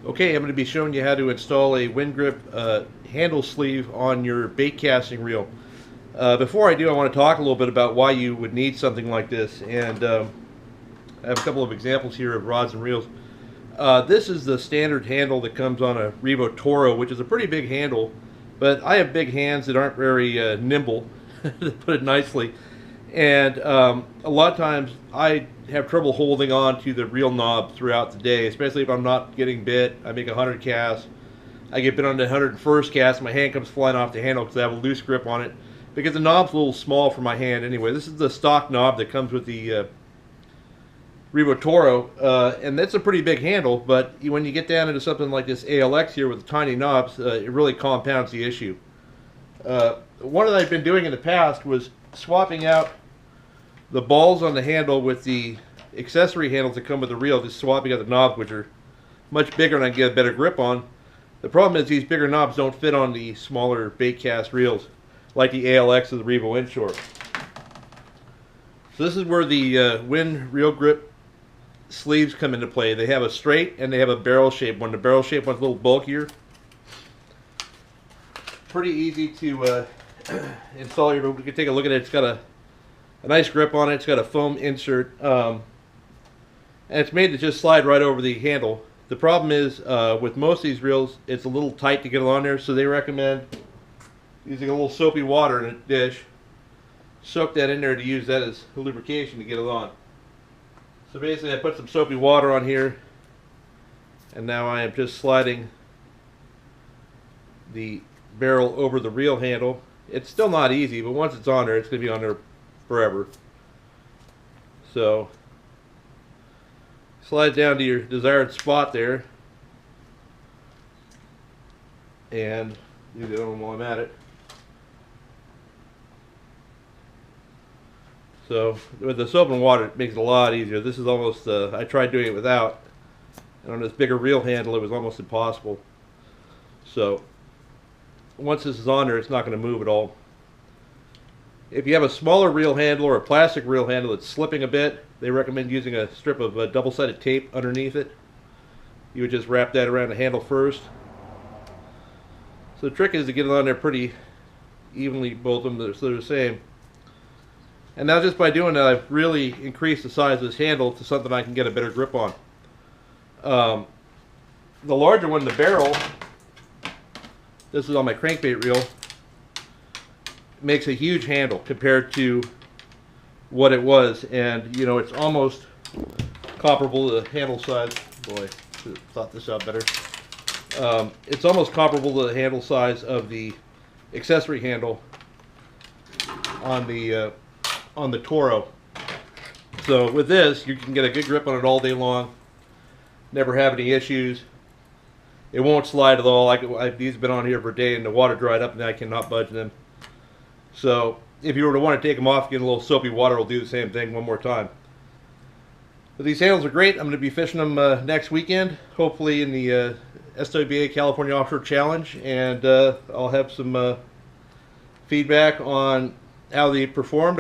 Okay, I'm going to be showing you how to install a Winn grip handle sleeve on your bait casting reel. Before I do, I want to talk a little bit about why you would need something like this, and I have a couple of examples here of rods and reels. This is the standard handle that comes on a Revo Toro, which is a pretty big handle, but I have big hands that aren't very nimble, to put it nicely, and a lot of times I have trouble holding on to the reel knob throughout the day, especially if I'm not getting bit. I make 100 casts. I get bit on the 101st cast, my hand comes flying off the handle because I have a loose grip on it, because the knob's a little small for my hand anyway. This is the stock knob that comes with the Revo Toro, and that's a pretty big handle, but when you get down into something like this ALX here with the tiny knobs, it really compounds the issue. One that I've been doing in the past was swapping out the balls on the handle with the accessory handles that come with the reel, just swapping out the knobs, which are much bigger and I can get a better grip on. The problem is these bigger knobs don't fit on the smaller bait cast reels, like the ALX or the Revo Inshore. So this is where the Winn reel grip sleeves come into play. They have a straight and they have a barrel shape one. The barrel shape one's a little bulkier. Pretty easy to install here, but we can take a look at it. It's got a nice grip on it. It's got a foam insert, and it's made to just slide right over the handle. The problem is with most of these reels, it's a little tight to get it on there, so they recommend using a little soapy water in a dish. Soak that in there to use that as lubrication to get it on. So basically I put some soapy water on here, and now I am just sliding the barrel over the reel handle. It's still not easy, but once it's on there, it's going to be on there forever. So slide down to your desired spot there, and do the other one while I'm at it. So with the soap and water, it makes it a lot easier. This is almost, I tried doing it without, and on this bigger reel handle it was almost impossible. So once this is on there, it's not going to move at all. If you have a smaller reel handle or a plastic reel handle that's slipping a bit, they recommend using a strip of double-sided tape underneath it. You would just wrap that around the handle first. So the trick is to get it on there pretty evenly, both of them so they're the same. And now just by doing that, I've really increased the size of this handle to something I can get a better grip on. The larger one, the barrel, this is on my crankbait reel, makes a huge handle compared to what it was, and you know, it's almost comparable to the handle size. Boy, should have thought this out better. It's almost comparable to the handle size of the accessory handle on the Toro. So with this, you can get a good grip on it all day long, never have any issues. It won't slide at all. These have been on here for a day and the water dried up and I cannot budge them. So if you were to want to take them off, get a little soapy water will do the same thing one more time. But these handles are great. I'm going to be fishing them next weekend, hopefully in the SWBA California Offshore Challenge, and I'll have some feedback on how they performed.